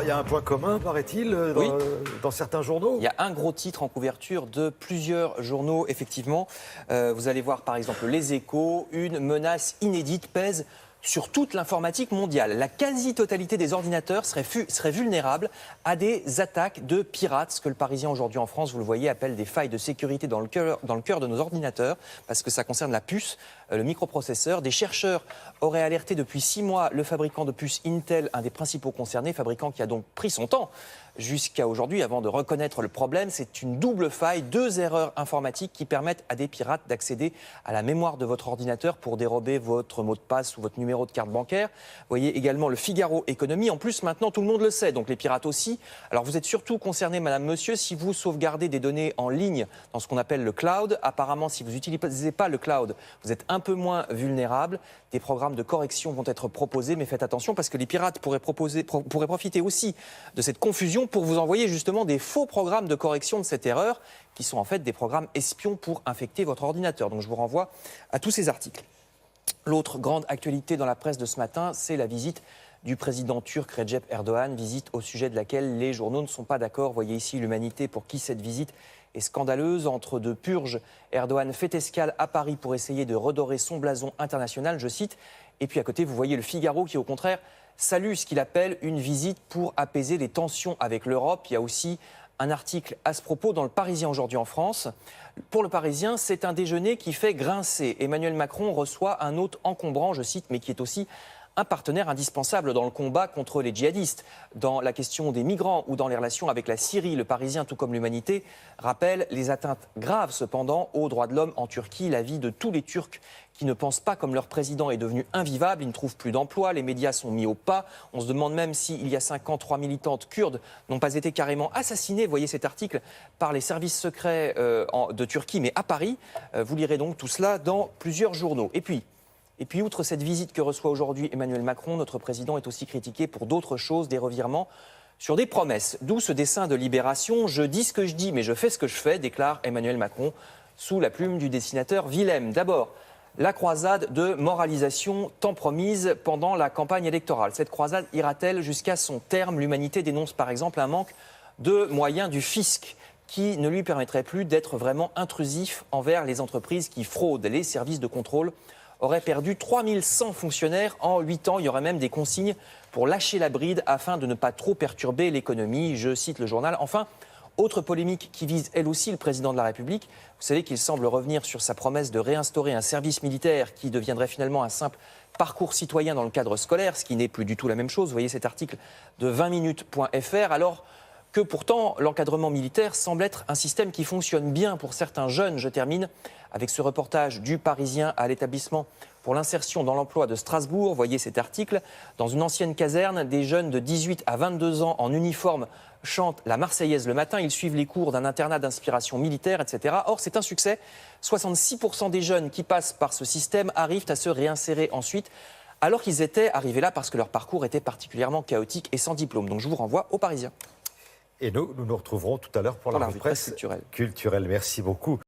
il y a un point commun, paraît-il, dans certains journaux. Il y a un gros titre en couverture de plusieurs journaux, effectivement. Vous allez voir, par exemple, Les Échos, une menace inédite pèse sur toute l'informatique mondiale. La quasi-totalité des ordinateurs serait vulnérable à des attaques de pirates, ce que le Parisien aujourd'hui en France, vous le voyez, appelle des failles de sécurité dans le cœur de nos ordinateurs, parce que ça concerne la puce, le microprocesseur. Des chercheurs auraient alerté depuis 6 mois le fabricant de puces Intel, un des principaux concernés, fabricant qui a donc pris son temps jusqu'à aujourd'hui avant de reconnaître le problème. C'est une double faille, 2 erreurs informatiques qui permettent à des pirates d'accéder à la mémoire de votre ordinateur pour dérober votre mot de passe ou votre numéro de carte bancaire. Vous voyez également le Figaro Économie. En plus, maintenant, tout le monde le sait, donc les pirates aussi. Alors, vous êtes surtout concerné, madame, monsieur, si vous sauvegardez des données en ligne dans ce qu'on appelle le cloud. Apparemment, si vous n'utilisez pas le cloud, vous êtes un peu moins vulnérable. Des programmes de correction vont être proposés, mais faites attention parce que les pirates pourraient profiter aussi de cette confusion pour vous envoyer justement des faux programmes de correction de cette erreur, qui sont en fait des programmes espions pour infecter votre ordinateur. Donc je vous renvoie à tous ces articles. L'autre grande actualité dans la presse de ce matin, c'est la visite du président turc Recep Erdogan, visite au sujet de laquelle les journaux ne sont pas d'accord. Vous voyez ici l'Humanité pour qui cette visite est scandaleuse. Entre deux purges, Erdogan fait escale à Paris pour essayer de redorer son blason international, je cite. Et puis à côté, vous voyez le Figaro qui, au contraire, salue ce qu'il appelle une visite pour apaiser les tensions avec l'Europe. Il y a aussi un article à ce propos dans le Parisien aujourd'hui en France. Pour le Parisien, c'est un déjeuner qui fait grincer. Emmanuel Macron reçoit un hôte encombrant, je cite, mais qui est aussi un partenaire indispensable dans le combat contre les djihadistes. Dans la question des migrants ou dans les relations avec la Syrie, le Parisien, tout comme l'Humanité, rappelle les atteintes graves cependant aux droits de l'homme en Turquie. La vie de tous les Turcs qui ne pensent pas comme leur président est devenue invivable. Ils ne trouvent plus d'emploi, les médias sont mis au pas. On se demande même s'il y a 5 ans, 3 militantes kurdes n'ont pas été carrément assassinées. Vous voyez cet article par les services secrets de Turquie, mais à Paris. Vous lirez donc tout cela dans plusieurs journaux. Et puis, outre cette visite que reçoit aujourd'hui Emmanuel Macron, notre président est aussi critiqué pour d'autres choses, des revirements sur des promesses. D'où ce dessin de Libération. Je dis ce que je dis, mais je fais ce que je fais, déclare Emmanuel Macron sous la plume du dessinateur Willem. D'abord, la croisade de moralisation tant promise pendant la campagne électorale. Cette croisade ira-t-elle jusqu'à son terme? L'Humanité dénonce par exemple un manque de moyens du fisc qui ne lui permettrait plus d'être vraiment intrusif envers les entreprises qui fraudent. Les services de contrôle auraient perdu 3100 fonctionnaires en 8 ans. Il y aurait même des consignes pour lâcher la bride afin de ne pas trop perturber l'économie. Je cite le journal. Enfin, autre polémique qui vise elle aussi le président de la République. Vous savez qu'il semble revenir sur sa promesse de réinstaurer un service militaire qui deviendrait finalement un simple parcours citoyen dans le cadre scolaire, ce qui n'est plus du tout la même chose. Vous voyez cet article de 20minutes.fr. Alors que pourtant l'encadrement militaire semble être un système qui fonctionne bien pour certains jeunes. Je termine avec ce reportage du Parisien à l'établissement pour l'insertion dans l'emploi de Strasbourg. Voyez cet article. Dans une ancienne caserne, des jeunes de 18 à 22 ans en uniforme chantent la Marseillaise le matin. Ils suivent les cours d'un internat d'inspiration militaire, etc. Or, c'est un succès. 66% des jeunes qui passent par ce système arrivent à se réinsérer ensuite, alors qu'ils étaient arrivés là parce que leur parcours était particulièrement chaotique et sans diplôme. Donc je vous renvoie au Parisien. Et nous nous retrouverons tout à l'heure pour la revue presse culturelle. Merci beaucoup.